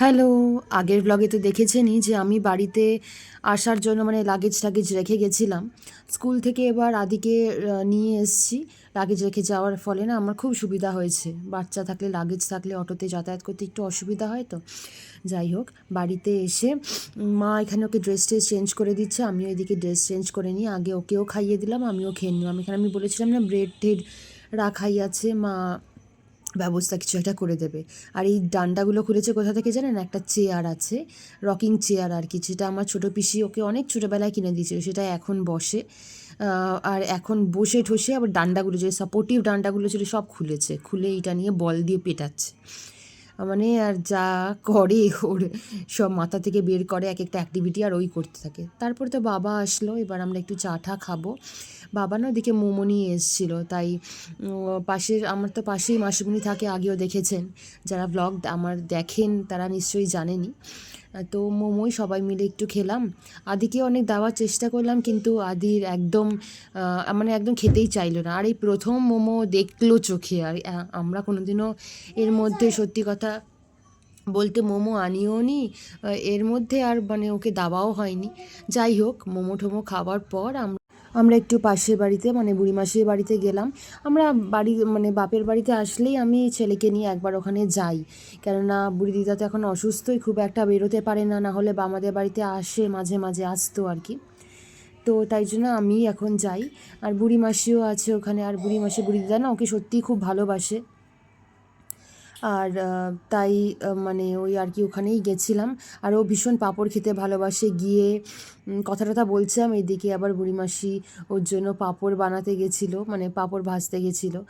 Hello, আগের ব্লগে তো দেখেছেনই যে আমি বাড়িতে আসার জন্য মানে লাগেজ টাগেজ রেখে গেছিলাম। স্কুল থেকে এবার আদিকে নিয়ে এসেছি। লাগেজ রেখে যাওয়ার ফলে না আমার খুব সুবিধা হয়েছে। বাচ্চা থাকলে লাগেজ থাকলে অটোতে যাতায়াত করতে একটু অসুবিধা হয় তো। যাই হোক, বাড়িতে এসে মা এখানে ওকে ড্রেস ট্রেস চেঞ্জ করে দিচ্ছে, আমিও এদিকে ড্রেস চেঞ্জ করে নিই। আগে ওকেও খাইয়ে দিলাম, আমিও খেয়ে নিলাম। এখানে আমি বলেছিলাম না ব্রেড টেড রাখাই আছে, মা ব্যবস্থা কিছু একটা করে দেবে। আর এই ডান্ডাগুলো খুলেছে কোথা থেকে জানেন? একটা চেয়ার আছে, রকিং চেয়ার আর কি, যেটা আমার ছোটো পিসি ওকে অনেক ছোটোবেলায় কিনে দিয়েছিল, সেটা এখন বসে। আর এখন বসে ঠসে আবার ডান্ডাগুলো, যে সাপোর্টিভ ডান্ডাগুলো ছিল সব খুলেছে, খুলে এইটা নিয়ে বল দিয়ে পেটাচ্ছে। মানে আর যা করে ওর, সব মাথা থেকে বের করে এক একটা অ্যাক্টিভিটি আর ওই করতে থাকে। তারপরে তো বাবা আসলো, এবার আমরা একটু চা টা খাবো। বাবা না ওদিকে মোমো নিয়ে এসেছিলো, তাই পাশের, আমার তো পাশেই মাসিমণি থাকে, আগেও দেখেছেন যারা ব্লগ আমার দেখেন তারা নিশ্চয়ই জানেনই। তো মোমোই সবাই মিলে একটু খেলাম। আদিকে অনেক দেওয়ার চেষ্টা করলাম, কিন্তু আদির একদম মানে একদম খেতেই চাইলো না। আর এই প্রথম মোমো দেখলো চোখে। আর আমরা কোনোদিনও এর মধ্যে সত্যি কথা বলতে মোমো আনিও নি, এর মধ্যে আর মানে ওকে দাওয়াও হয়নি। যাই হোক, মোমো টোমো খাওয়ার পর আমরা একটু পাশের বাড়িতে মানে বুড়ি মাসির বাড়িতে গেলাম। আমরা বাড়ি মানে বাপের বাড়িতে আসলেই আমি ছেলেকে নিয়ে একবার ওখানে যাই, কেননা বুড়ি দিদা তো এখন অসুস্থই, খুব একটা বেরোতে পারে না, না হলে আমাদের বাড়িতে আসে, মাঝে মাঝে আসতো আর কি। তো তাই জন্য আমি এখন যাই। আর বুড়ি মাসিও আছে ওখানে, আর বুড়ি মাসি বুড়ি দিদা না ওকে সত্যিই খুব ভালোবাসে। আর তাই মানে ওই আর কি ওখানেই গেছিলাম। আর ও ভীষণ পাঁপড় খেতে ভালোবাসে। গিয়ে কথা টথা বলছিলাম, এদিকে আবার বুড়িমাসি ওর জন্য পাঁপড় বানাতে গেছিলো, মানে পাঁপড় ভাজতে গেছিলো।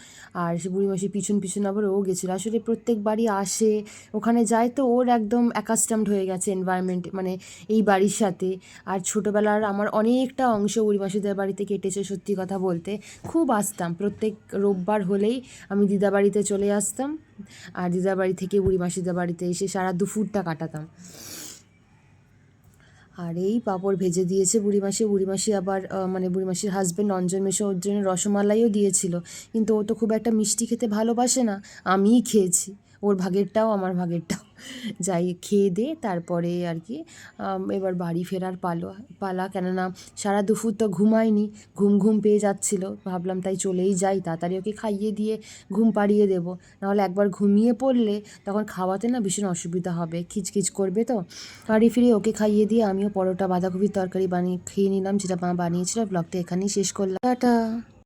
আর সে বুড়িমাসি পিছন পিছন আবার ও গেছিলো। আসলে প্রত্যেকবারই আসে, ওখানে যায়, তো ওর একদম অ্যাকাস্টামড হয়ে গেছে এনভায়রনমেন্ট, মানে এই বাড়ির সাথে। আর ছোটোবেলার আমার অনেকটা অংশ বুড়িমাসিদের বাড়িতে কেটেছে, সত্যি কথা বলতে। খুব আসতাম, প্রত্যেক রোববার হলেই আমি দিদা বাড়িতে চলে আসতাম, আর দিদার বাড়ি থেকে বুড়ি মাসিদের বাড়িতে এসে সারা দুপুরটা কাটাতাম। আর এই পাঁপড় ভেজে দিয়েছে বুড়িমাসি। বুড়িমাসি আবার মানে বুড়িমাসির হাজব্যান্ড অঞ্জন মেশো ওর জন্য রসমালাইও দিয়েছিল, কিন্তু ও তো খুব একটা মিষ্টি খেতে ভালোবাসে না, আমিই খেয়েছি, ওর ভাগেরটাও আমার ভাগেরটাও। যাই খেয়ে দে তারপরে আর কি এবার বাড়ি ফেরার পালা, কেননা সারা দুপুর তো ঘুমায়নি, ঘুম ঘুম পেয়ে যাচ্ছিল, ভাবলাম তাই চলেই যাই, তাড়াতাড়ি ওকে খাইয়ে দিয়ে ঘুম পাড়িয়ে দেবো, নাহলে একবার ঘুমিয়ে পড়লে তখন খাওয়াতে না ভীষণ অসুবিধা হবে, খিচখিচ করবে। তো বাড়ি ফিরে ওকে খাইয়ে দিয়ে আমিও পরোটা বাঁধাকপির তরকারি বানিয়ে খেয়ে নিলাম, যেটা মা বানিয়েছিল। ব্লগটা এখানেই শেষ করলাম, টাটা।